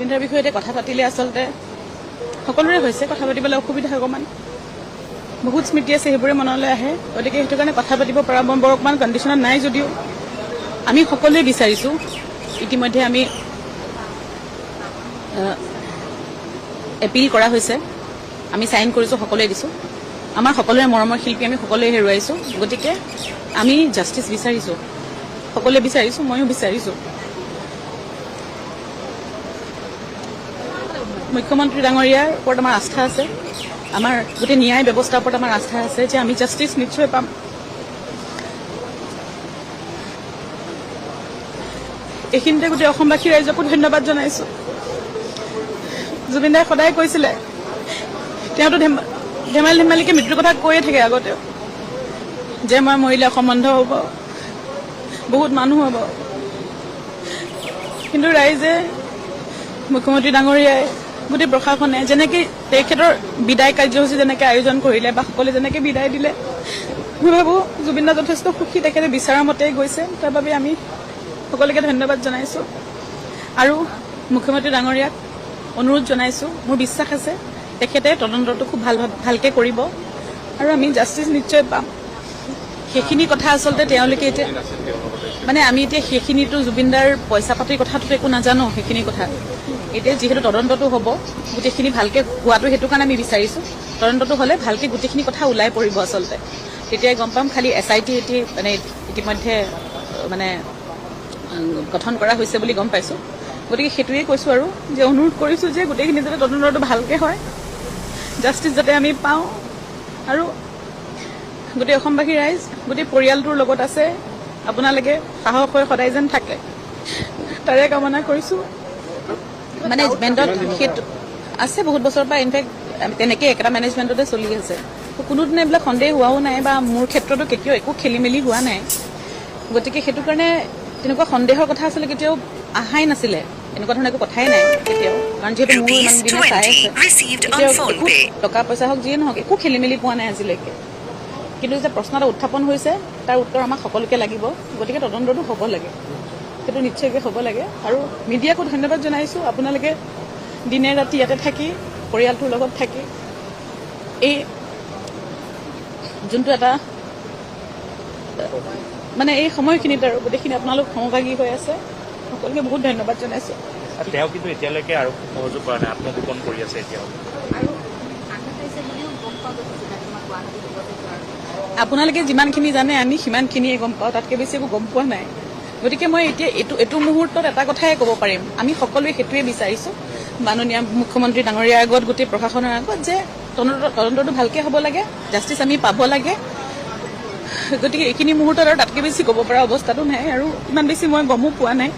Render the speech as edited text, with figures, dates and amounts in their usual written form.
জুবিনদাৰ বিষয়ে কথা পাতিলে আচলতে সকলোৰে হৈছে কথা পাতিবলৈ অসুবিধা অকণমান বহুত স্মৃতি আছে সেইবোৰে মনলৈ আহে গতিকে সেইটো কাৰণে কথা পাতিব পৰা বৰ অকণমান কণ্ডিশ্যনত নাই যদিও আমি সকলোৱে বিচাৰিছোঁ ইতিমধ্যে আমি এপিল কৰা হৈছে আমি সাইন কৰিছোঁ সকলোৱে দিছোঁ আমাৰ সকলোৰে মৰমৰ শিল্পী আমি সকলোৱে হেৰুৱাইছোঁ গতিকে আমি জাষ্টিচ বিচাৰিছোঁ সকলোৱে বিচাৰিছোঁ ময়ো বিচাৰিছোঁ মুখ্যমন্ত্ৰী ডাঙৰীয়াৰ ওপৰত আমাৰ আস্থা আছে আমাৰ গোটেই ন্যায় ব্যৱস্থাৰ ওপৰত আমাৰ আস্থা আছে যে আমি জাষ্টিচ নিশ্চয় পাম এইখিনিতে গোটেই অসমবাসী ৰাইজকো ধন্যবাদ জনাইছোঁ জুবিনদাই সদায় কৈছিলে তেওঁতো ধেমালিকে মৃত্যুৰ কথা কৈয়ে থাকে আগতেও যে মই মৰিলে অসম বন্ধ হ'ব বহুত মানুহ হ'ব কিন্তু ৰাইজে মুখ্যমন্ত্ৰী ডাঙৰীয়াই গোটেই প্ৰশাসনে যেনেকৈ তেখেতৰ বিদায় কাৰ্যসূচী যেনেকৈ আয়োজন কৰিলে বা সকলোৱে যেনেকৈ বিদায় দিলে মই ভাবোঁ জুবিনদা যথেষ্ট সুখী তেখেতে বিচৰা মতেই গৈছে তাৰ বাবে আমি সকলোকে ধন্যবাদ জনাইছোঁ আৰু মুখ্যমন্ত্ৰী ডাঙৰীয়াক অনুৰোধ জনাইছোঁ মোৰ বিশ্বাস আছে তেখেতে তদন্তটো খুব ভালকৈ কৰিব আৰু আমি জাষ্টিচ নিশ্চয় পাম সেইখিনি কথা আচলতে তেওঁলোকে এতিয়া মানে আমি এতিয়া সেইখিনিতো জুবিনদাৰ পইচা পাতিৰ কথাটোতো একো নাজানো সেইখিনি কথা এতিয়া যিহেতু তদন্তটো হ'ব গোটেইখিনি ভালকৈ হোৱাটো সেইটো কাৰণে আমি বিচাৰিছোঁ তদন্তটো হ'লে ভালকৈ গোটেইখিনি কথা ওলাই পৰিব আচলতে তেতিয়াই গম পাম খালি SIT মানে ইতিমধ্যে মানে গঠন কৰা হৈছে বুলি গম পাইছোঁ গতিকে সেইটোৱে কৈছোঁ আৰু যে অনুৰোধ কৰিছোঁ যে গোটেইখিনি যাতে তদন্তটো ভালকৈ হয় জাষ্টিচ যাতে আমি পাওঁ আৰু গোটেই অসমবাসী ৰাইজ গোটেই পৰিয়ালটোৰ লগত আছে আপোনালোকে সাহস হৈ সদায় যেন থাকে তাৰে কামনা কৰিছোঁ মেনেজমেণ্টত সেইটো আছে বহুত বছৰৰ পৰা ইনফেক্ট তেনেকৈ একেটা মেনেজমেণ্টতে চলি আছে কোনোদিনে এইবিলাক সন্দেহ হোৱাও নাই বা মোৰ ক্ষেত্ৰতো কেতিয়াও একো খেলি মেলি হোৱা নাই গতিকে সেইটো কাৰণে তেনেকুৱা সন্দেহৰ কথা আচলতে কেতিয়াও অহাই নাছিলে এনেকুৱা ধৰণৰ একো কথাই নাই কেতিয়াও কাৰণ যিহেতু মোৰ ইমান দিনে চাই আছে টকা পইচা হওক যিয়ে নহওক একো খেলি মেলি পোৱা নাই আজিলৈকে কিন্তু যে প্ৰশ্ন এটা উত্থাপন হৈছে তাৰ উত্তৰ আমাক সকলোকে লাগিব গতিকে তদন্তটো হ'ব লাগে সেইটো নিশ্চয়কৈ হ'ব লাগে আৰু মিডিয়াকো ধন্যবাদ জনাইছোঁ আপোনালোকে দিনে ৰাতি ইয়াতে থাকি পৰিয়ালটোৰ লগত থাকি এই যোনটো এটা মানে এই সময়খিনিত আৰু গোটেইখিনি আপোনালোক সহভাগী হৈ আছে সকলোকে বহুত ধন্যবাদ জনাইছোঁ তেওঁ কিন্তু এতিয়ালৈকে আৰু সহযোগ কৰা নাই আত্মগোপন কৰি আছে এতিয়াও আপোনালোকে যিমানখিনি জানে আমি সিমানখিনিয়ে গম পাওঁ তাতকৈ বেছি একো গম পোৱা নাই গতিকে মই এতিয়া এইটো মুহূৰ্তত এটা কথাই ক'ব পাৰিম আমি সকলোৱে সেইটোৱে বিচাৰিছোঁ মাননীয় মুখ্যমন্ত্ৰী ডাঙৰীয়াৰ আগত গোটেই প্ৰশাসনৰ আগত যে তদন্তটো ভালকৈ হ'ব লাগে জাষ্টিচ আমি পাব লাগে গতিকে এইখিনি মুহূৰ্তত আৰু তাতকৈ বেছি ক'ব পৰা অৱস্থাটো নাই আৰু ইমান বেছি মই গমো পোৱা নাই